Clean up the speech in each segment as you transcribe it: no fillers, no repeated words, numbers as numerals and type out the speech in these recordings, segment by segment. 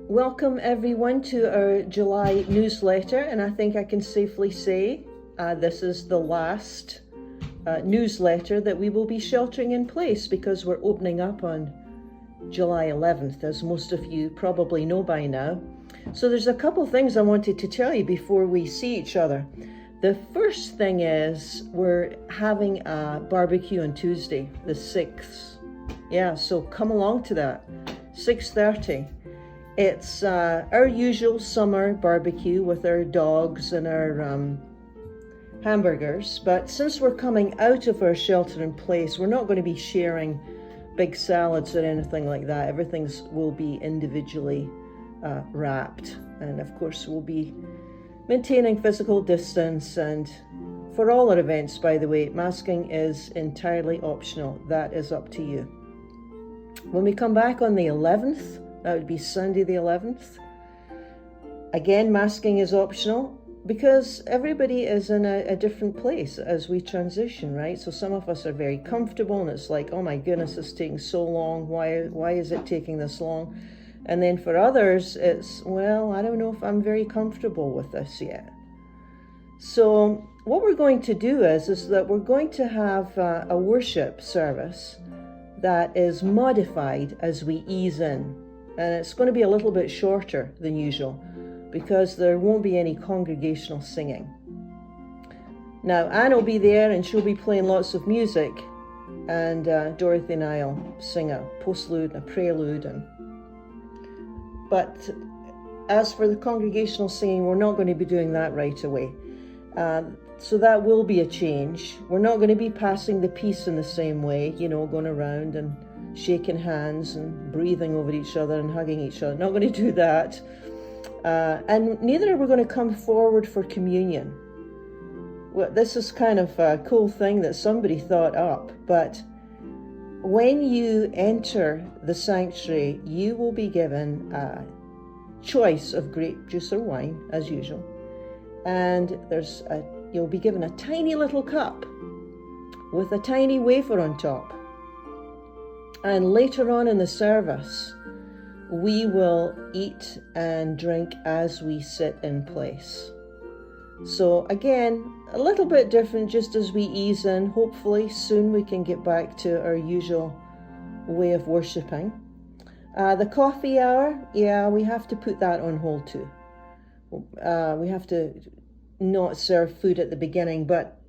Welcome everyone to our July newsletter, and I think I can safely say this is the last newsletter that we will be sheltering in place, because we're opening up on July 11th, as most of you probably know by now. So there's a couple things I wanted to tell you before we see each other. The first thing is we're having a barbecue on Tuesday, the 6th. Yeah, so come along to that, 6:30. It's our usual summer barbecue with our dogs and our hamburgers. But since we're coming out of our shelter in place, we're not going to be sharing big salads or anything like that. Everything will be individually wrapped. And of course, we'll be maintaining physical distance. And for all our events, by the way, masking is entirely optional. That is up to you. When we come back on the 11th, that would be Sunday the 11th. Again, masking is optional because everybody is in a different place as we transition, right? So some of us are very comfortable and it's like, oh my goodness, it's taking so long. Why is it taking this long? And then for others, it's, well, I don't know if I'm very comfortable with this yet. So what we're going to do is that we're going to have a worship service that is modified as we ease in. And it's going to be a little bit shorter than usual because there won't be any congregational singing. Now, Anne will be there and she'll be playing lots of music, and Dorothy and I will sing a postlude and a prelude. But as for the congregational singing, we're not going to be doing that right away. So that will be a change. We're not going to be passing the peace in the same way, going around and shaking hands and breathing over each other and hugging each other. Not going to do that. And neither are we going to come forward for communion. Well, this is kind of a cool thing that somebody thought up, but when you enter the sanctuary, you will be given a choice of grape juice or wine, as usual. And you'll be given a tiny little cup with a tiny wafer on top. And later on in the service, we will eat and drink as we sit in place. So again, a little bit different just as we ease in. Hopefully soon we can get back to our usual way of worshipping. The coffee hour, we have to put that on hold too. We have to not serve food at the beginning, but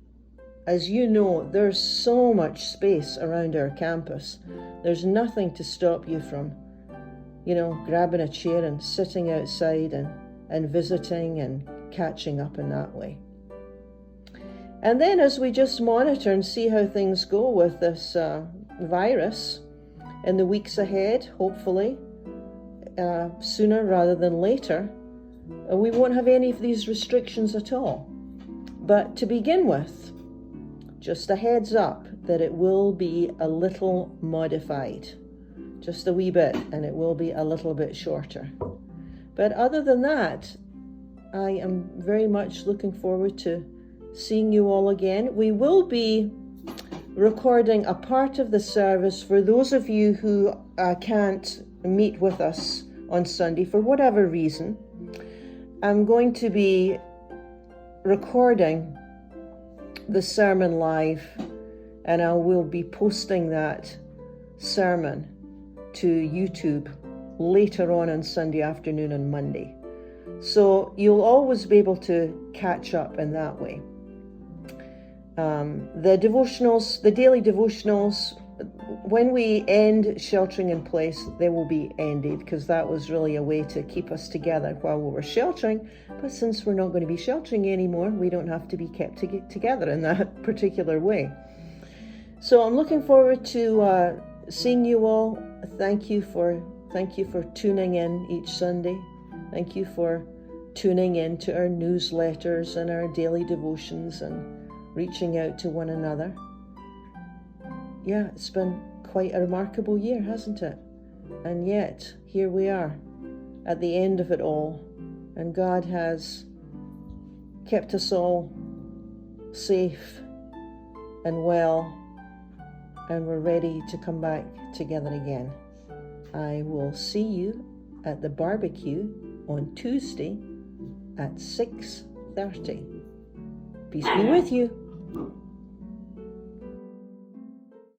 as you know, there's so much space around our campus. There's nothing to stop you from, grabbing a chair and sitting outside and visiting and catching up in that way. And then as we just monitor and see how things go with this virus in the weeks ahead, hopefully sooner rather than later, we won't have any of these restrictions at all. But to begin with, just a heads up that it will be a little modified, just a wee bit, and it will be a little bit shorter. But other than that, I am very much looking forward to seeing you all again. We will be recording a part of the service for those of you who can't meet with us on Sunday for whatever reason. I'm going to be recording the sermon live, and I will be posting that sermon to YouTube later on Sunday afternoon and Monday. So you'll always be able to catch up in that way. The devotionals, the daily devotionals, when we end sheltering in place, they will be ended, because that was really a way to keep us together while we were sheltering. But since we're not going to be sheltering anymore, we don't have to be kept together in that particular way. So I'm looking forward to seeing you all. Thank you for tuning in each Sunday. Thank you for tuning in to our newsletters and our daily devotions and reaching out to one another. Yeah, it's been quite a remarkable year, hasn't it? And yet, here we are at the end of it all, and God has kept us all safe and well, and we're ready to come back together again. I will see you at the barbecue on Tuesday at 6:30. Peace be with you.